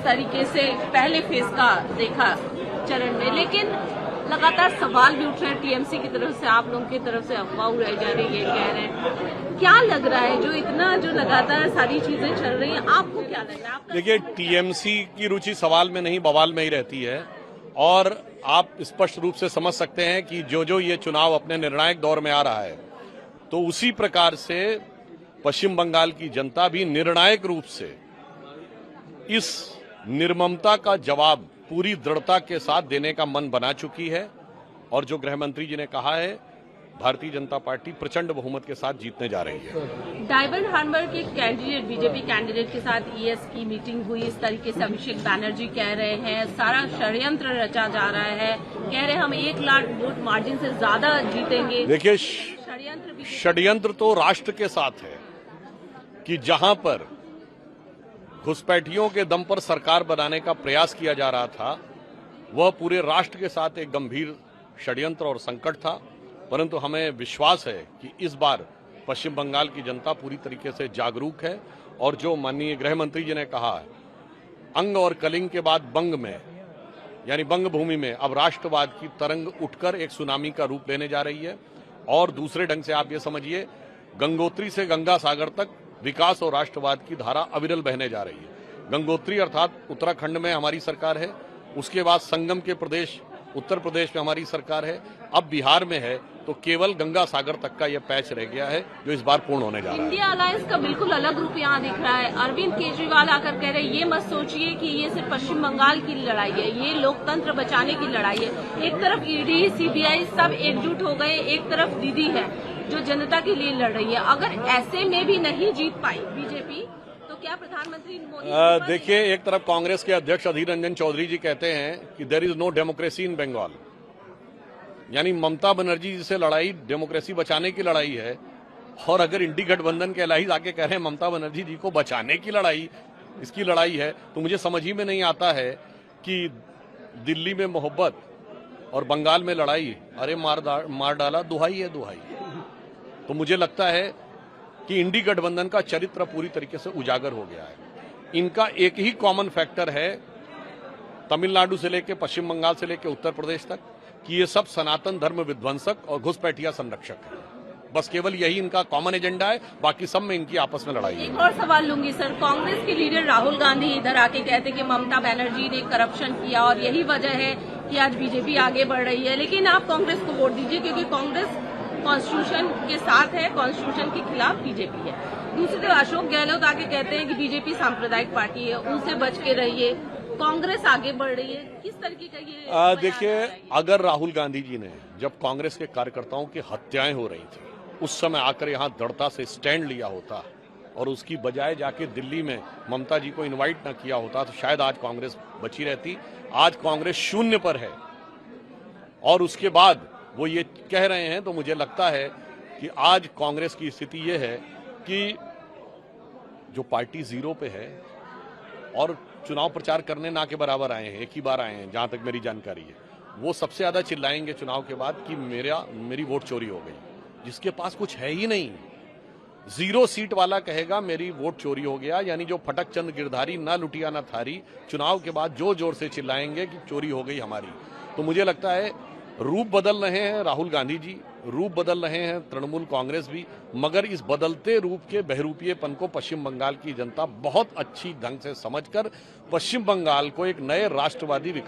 तरीके से पहले फेज का देखा चरण में, लेकिन लगातार सवाल भी उठ रहे हैं टीएमसी की तरफ से, आप लोगों की तरफ से अफवाह उड़ाई जा रही है, कह रहे हैं। क्या लग रहा है जो लगातार सारी चीजें चल रही हैं, आपको क्या लग रहा है? देखिए, टीएमसी की रुचि सवाल में नहीं बवाल में ही रहती है, और आप स्पष्ट रूप से समझ सकते हैं कि जो ये चुनाव अपने निर्णायक दौर में आ रहा है, तो उसी प्रकार से पश्चिम बंगाल की जनता भी निर्णायक रूप से इस निर्ममता का जवाब पूरी दृढ़ता के साथ देने का मन बना चुकी है। और जो गृह मंत्री जी ने कहा है, भारतीय जनता पार्टी प्रचंड बहुमत के साथ जीतने जा रही है। डायमंड हार्बर के कैंडिडेट, बीजेपी कैंडिडेट के साथ ईएस की मीटिंग हुई, इस तरीके से अभिषेक बैनर्जी कह रहे हैं सारा षड्यंत्र रचा जा रहा है, कह रहे हम 1 लाख वोट मार्जिन से ज्यादा जीतेंगे। देखिए, षड्यंत्र तो राष्ट्र के साथ है कि जहां पर घुसपैठियों के दम पर सरकार बनाने का प्रयास किया जा रहा था, वह पूरे राष्ट्र के साथ एक गंभीर षड्यंत्र और संकट था। परंतु हमें विश्वास है कि इस बार पश्चिम बंगाल की जनता पूरी तरीके से जागरूक है, और जो माननीय गृह मंत्री जी ने कहा, अंग और कलिंग के बाद बंग में, यानी बंग भूमि में अब राष्ट्रवाद की तरंग उठकर एक सुनामी का रूप लेने जा रही है। और दूसरे ढंग से आप ये समझिए, गंगोत्री से गंगा सागर तक विकास और राष्ट्रवाद की धारा अविरल बहने जा रही है। गंगोत्री अर्थात उत्तराखंड में हमारी सरकार है, उसके बाद संगम के प्रदेश उत्तर प्रदेश में हमारी सरकार है, अब बिहार में है, तो केवल गंगा सागर तक का यह पैच रह गया है जो इस बार पूर्ण होने जा रहा है। इंडिया अलायंस का बिल्कुल अलग रूप यहाँ दिख रहा है। अरविंद केजरीवाल आकर कह रहे हैं, ये मत सोचिए कि ये सिर्फ पश्चिम बंगाल की लड़ाई है, ये लोकतंत्र बचाने की लड़ाई है। एक तरफ ईडी, सीबीआई सब एकजुट हो गए, एक तरफ दीदी है जो जनता के लिए लड़ रही है। अगर ऐसे में भी नहीं जीत पाई बीजेपी, तो क्या प्रधानमंत्री मोदी? देखिए, एक तरफ कांग्रेस के अध्यक्ष अधीर रंजन चौधरी जी कहते हैं कि there is no democracy in Bengal, यानी ममता बनर्जी से लड़ाई डेमोक्रेसी बचाने की लड़ाई है, और अगर इंडी गठबंधन के एलाइज आके कह रहे हैं ममता बनर्जी जी को बचाने की लड़ाई, इसकी लड़ाई है, तो मुझे समझ ही में नहीं आता है कि दिल्ली में मोहब्बत और बंगाल में लड़ाई, अरे मार डाला, दुहाई है दुहाई। तो मुझे लगता है कि इंडी गठबंधन का चरित्र पूरी तरीके से उजागर हो गया है। इनका एक ही कॉमन फैक्टर है, तमिलनाडु से लेकर पश्चिम बंगाल से लेकर उत्तर प्रदेश तक, कि ये सब सनातन धर्म विध्वंसक और घुसपैठिया संरक्षक है। बस केवल यही इनका कॉमन एजेंडा है, बाकी सब में इनकी आपस में लड़ाई है। एक और सवाल लूंगी सर, कांग्रेस के लीडर राहुल गांधी इधर आके कहते कि ममता बनर्जी ने करप्शन किया और यही वजह है कि आज बीजेपी आगे बढ़ रही है, लेकिन आप कांग्रेस को वोट दीजिए क्योंकि कांग्रेस कॉन्स्टिट्यूशन के साथ है, कॉन्स्टिट्यूशन के खिलाफ बीजेपी है। दूसरी तरफ अशोक गहलोत आके कहते हैं कि बीजेपी सांप्रदायिक पार्टी है, उनसे बच के रहिए, कांग्रेस आगे बढ़ रही है। किस तरीके का ये देखिए, अगर राहुल गांधी जी ने जब कांग्रेस के कार्यकर्ताओं की हत्याएं हो रही थी उस समय आकर यहां दृढ़ता से स्टैंड लिया होता, और उसकी बजाय जाके दिल्ली में ममता जी को इनवाइट न किया होता, तो शायद आज कांग्रेस बची रहती। आज कांग्रेस शून्य पर है, और उसके बाद वो ये कह रहे हैं, तो मुझे लगता है कि आज कांग्रेस की स्थिति ये है कि जो पार्टी जीरो पे है और चुनाव प्रचार करने ना के बराबर आए हैं, एक ही बार आए हैं जहां तक मेरी जानकारी है, वो सबसे ज्यादा चिल्लाएंगे चुनाव के बाद कि मेरी वोट चोरी हो गई, जिसके पास कुछ है ही नहीं। 0 सीट वाला कहेगा मेरी वोट चोरी हो गया, यानी जो फटक चंद गिरधारी ना लुटिया ना थारी, चुनाव के बाद जोर जोर से चिल्लाएंगे कि चोरी हो गई हमारी। तो मुझे लगता है रूप बदल रहे हैं राहुल गांधी जी, रूप बदल रहे हैं तृणमूल कांग्रेस भी, मगर इस बदलते रूप के बहरूपीयेपन को पश्चिम बंगाल की जनता बहुत अच्छी ढंग से समझकर पश्चिम बंगाल को एक नए राष्ट्रवादी